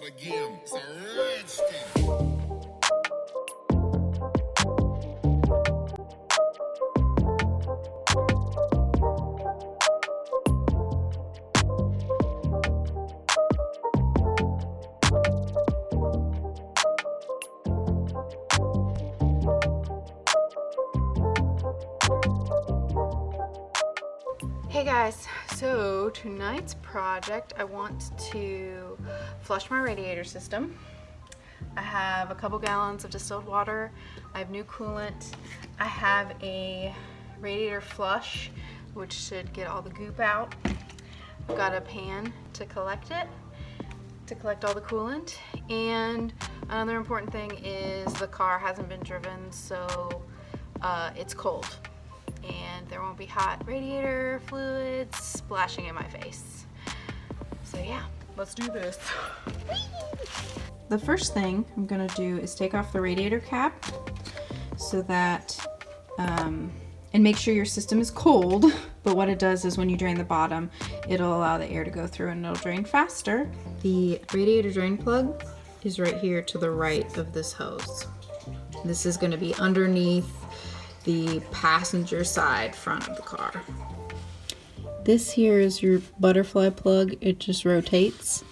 again. It's a redskin. Hey guys, so tonight's project, I want to flush my radiator system. I have a couple gallons of distilled water, I have new coolant, I have a radiator flush which should get all the goop out. I've got a pan to collect it, to collect all the coolant, and another important thing is the car hasn't been driven, so it's cold. And there won't be hot radiator fluids splashing in my face. So yeah, let's do this. The first thing I'm gonna do is take off the radiator cap so that, and make sure your system is cold, but what it does is when you drain the bottom, it'll allow the air to go through and it'll drain faster. The radiator drain plug is right here to the right of this hose. This is gonna be underneath the passenger side front of the car. This here is your butterfly plug. It just rotates,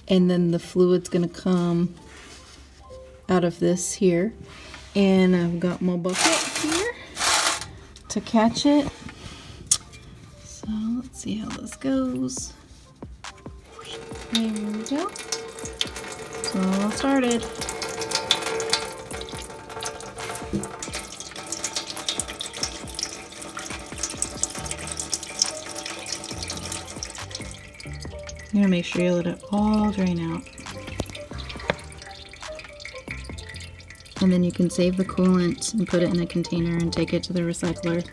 and then the fluid's gonna come out of this here. And I've got my bucket here to catch it. So let's see how this goes. There we go. So all started. You're gonna make sure you let it all drain out. And then you can save the coolant and put it in a container and take it to the recycler.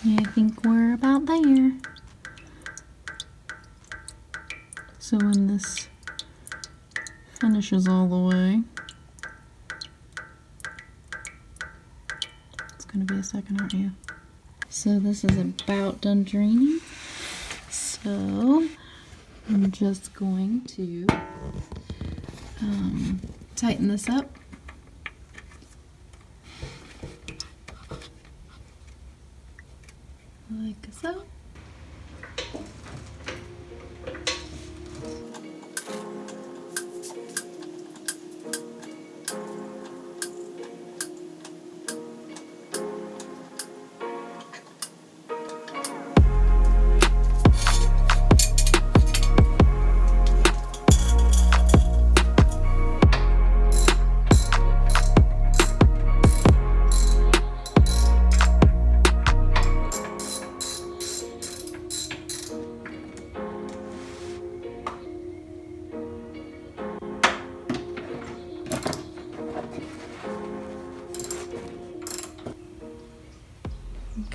I think we're about there. So when this finishes all the way, gonna be a second, aren't you? So this is about done draining. So I'm just going to tighten this up. Like so.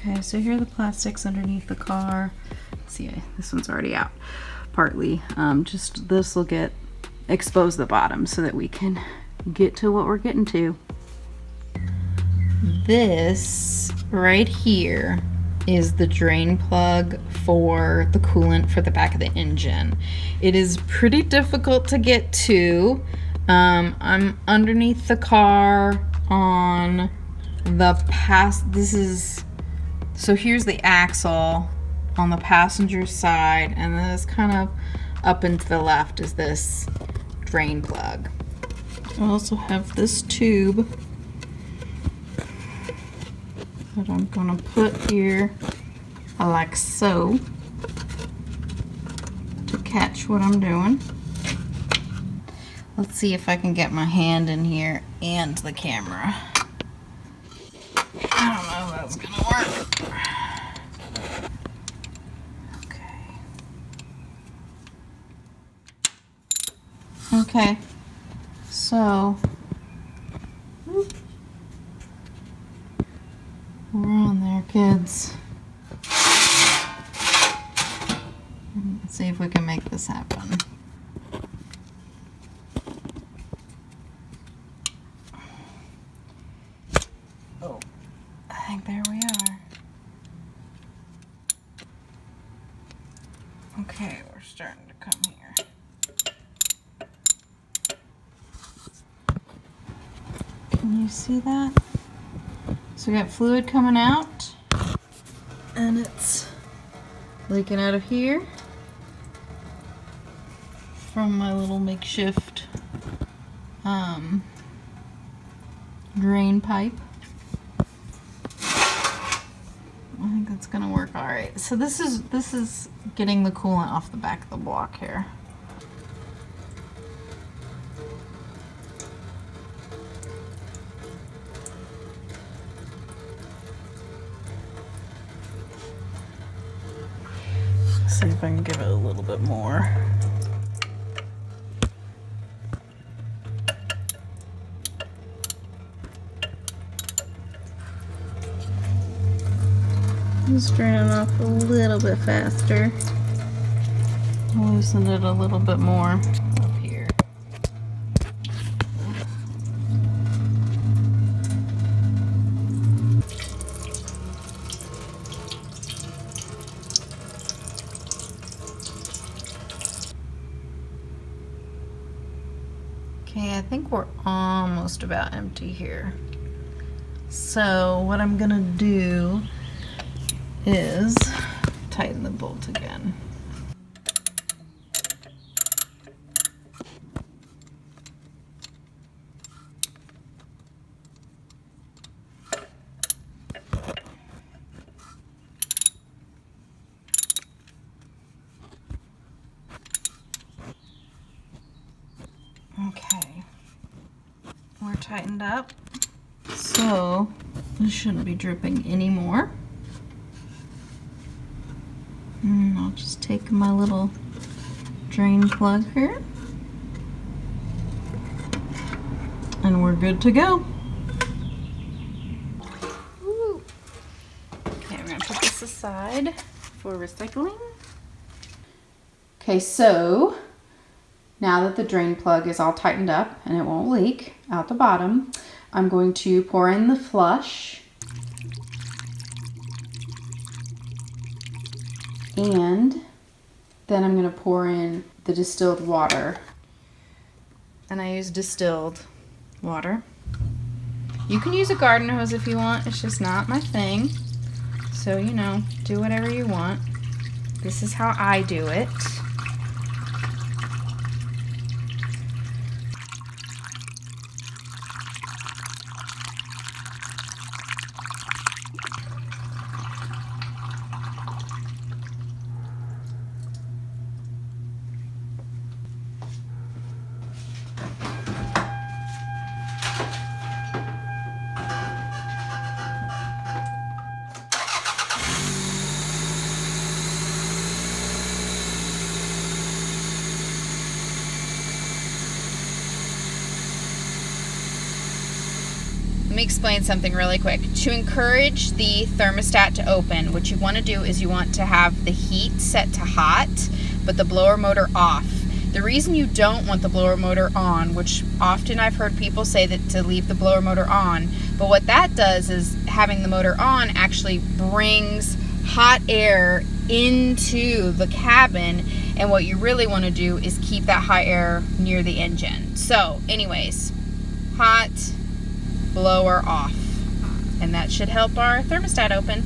Okay, so here are the plastics underneath the car. See, this one's already out, partly. Just this will expose the bottom so that we can get to what we're getting to. This right here is the drain plug for the coolant for the back of the engine. It is pretty difficult to get to. I'm underneath the car on the so here's the axle on the passenger side, and then it's kind of up and to the left is this drain plug. I also have this tube that I'm gonna put here like so to catch what I'm doing. Let's see if I can get my hand in here and the camera. I don't know if that's gonna work. Okay, so we're on there, kids. Let's see if we can make this happen. Oh, I think there we are. Okay, we're starting to come here. Can you see that? So we got fluid coming out, and it's leaking out of here from my little makeshift drain pipe. I think that's gonna work all right. So this is getting the coolant off the back of the block here. See if I can give it a little bit more. Just draining off a little bit faster. Loosen it a little bit more up here. Okay, I think we're almost about empty here. So what I'm gonna do is tighten the bolt again. Okay, we're tightened up, so this shouldn't be dripping anymore. And I'll just take my little drain plug here, and we're good to go. Woo. Okay, we're gonna put this aside for recycling. Okay, so now that the drain plug is all tightened up and it won't leak out the bottom, I'm going to pour in the flush. And then I'm going to pour in the distilled water. And I use distilled water. You can use a garden hose if you want. It's just not my thing. So, you know, do whatever you want. This is how I do it. Let me explain something really quick. To encourage the thermostat to open, what you want to do is you want to have the heat set to hot, but the blower motor off. The reason you don't want the blower motor on, which often I've heard people say that to leave the blower motor on, but what that does is having the motor on actually brings hot air into the cabin, and what you really want to do is keep that hot air near the engine. So anyways, hot, blower off, and that should help our thermostat open.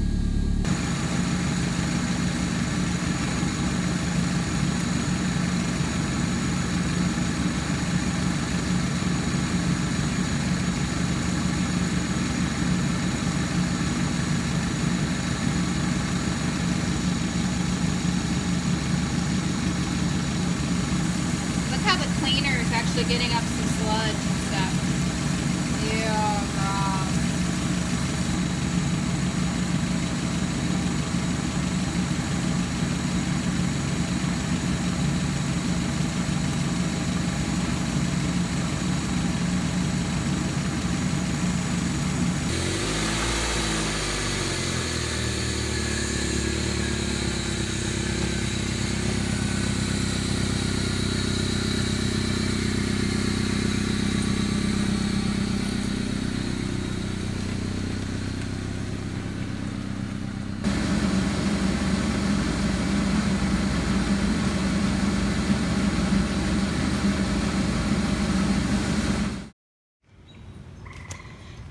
Look how the cleaner is actually getting up some sludge and stuff. Yeah, Rob.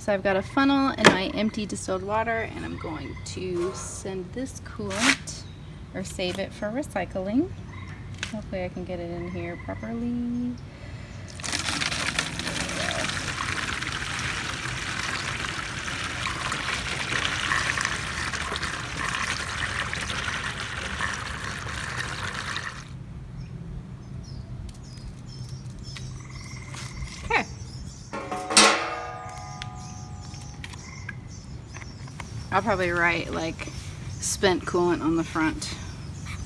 So I've got a funnel and my empty distilled water, and I'm going to send this coolant or save it for recycling. Hopefully I can get it in here properly. Okay. I'll probably write like spent coolant on the front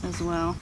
as well.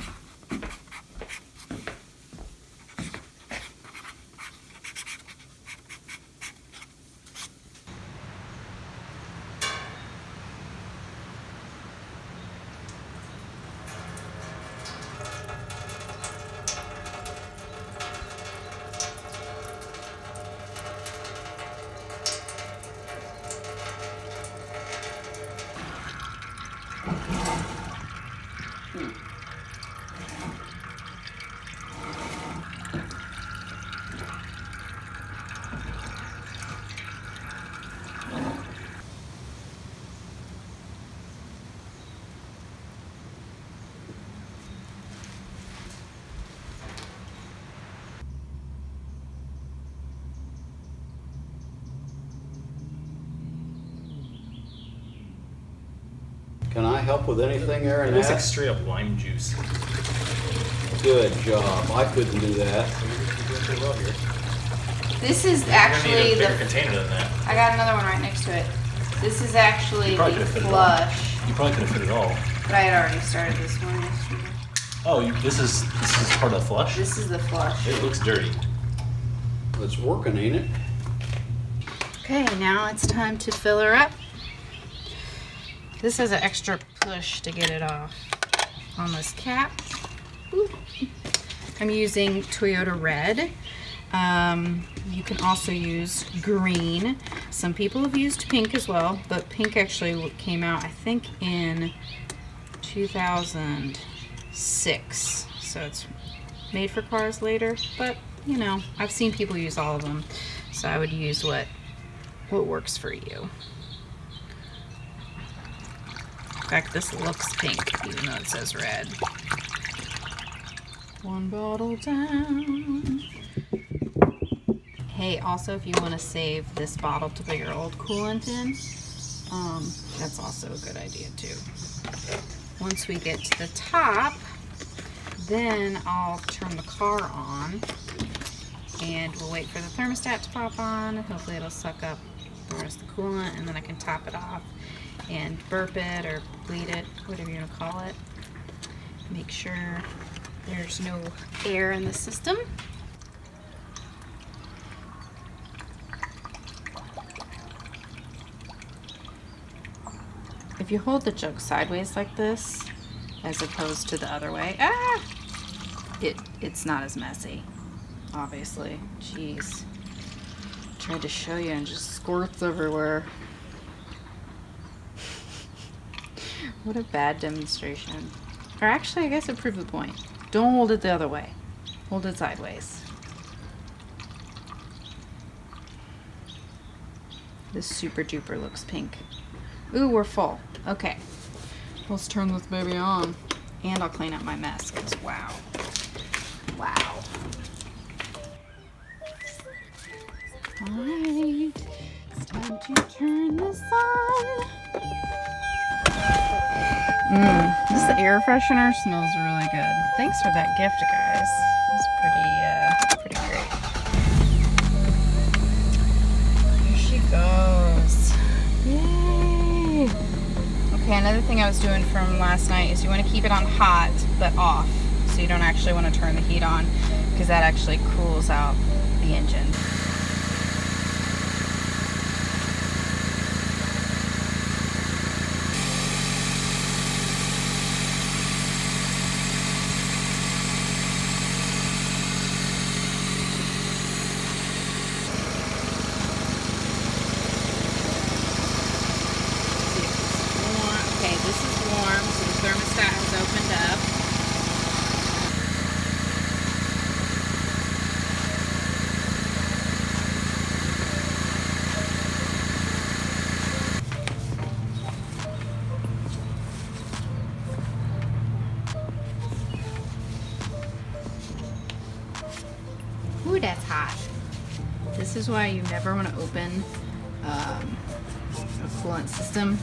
Can I help with anything, Aaron? It looks like straight up lime juice. Good job. I couldn't do that. You're doing pretty well here. This is You're actually gonna need a the. bigger container than that. I got another one right next to it. This is actually You probably the could've fit it all. flush, You probably could have fit it all. but I had already started this one yesterday. Oh, this is part of the flush? This is the flush. It looks dirty. It's working, ain't it? Okay, now it's time to fill her up. This has an extra push to get it off on this cap. Ooh. I'm using Toyota Red. You can also use green. Some people have used pink as well, but pink actually came out, I think, in 2006. So it's made for cars later, but you know, I've seen people use all of them. So I would use what works for you. In fact, this looks pink, even though it says red. One bottle down. Hey, also, if you want to save this bottle to put your old coolant in, that's also a good idea too. Once we get to the top, then I'll turn the car on, and we'll wait for the thermostat to pop on. Hopefully it'll suck up the rest of the coolant, and then I can top it off and burp it or bleed it, whatever you want to call it. Make sure there's no air in the system. If you hold the jug sideways like this, as opposed to the other way, it's not as messy, obviously. Jeez. Tried to show you and just squirts everywhere. What a bad demonstration. Or actually, I guess it proved the point. Don't hold it the other way. Hold it sideways. This super duper looks pink. Ooh, we're full. Okay. Let's turn this baby on. And I'll clean up my mess, because wow. Wow. Alright. It's time to turn this on. This air freshener smells really good. Thanks for that gift, guys. It's pretty great. Here she goes. Yay! Okay, another thing I was doing from last night is you want to keep it on hot, but off. So you don't actually want to turn the heat on, because that actually cools out the engine. this is why you never want to open a coolant system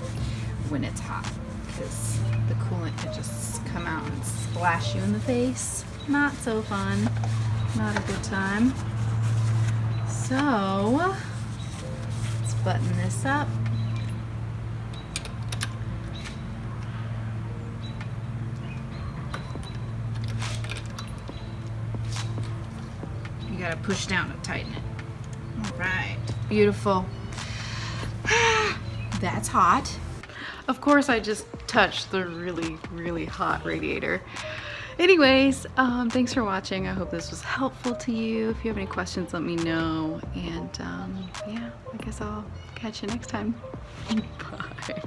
when it's hot, because the coolant could just come out and splash you in the face. Not so fun. Not a good time. So let's button this up. You gotta push down to tighten it. All right, beautiful. That's hot. Of course, I just touched the really, really hot radiator. Anyways, thanks for watching. I hope this was helpful to you. If you have any questions, let me know. And yeah, I guess I'll catch you next time. Bye.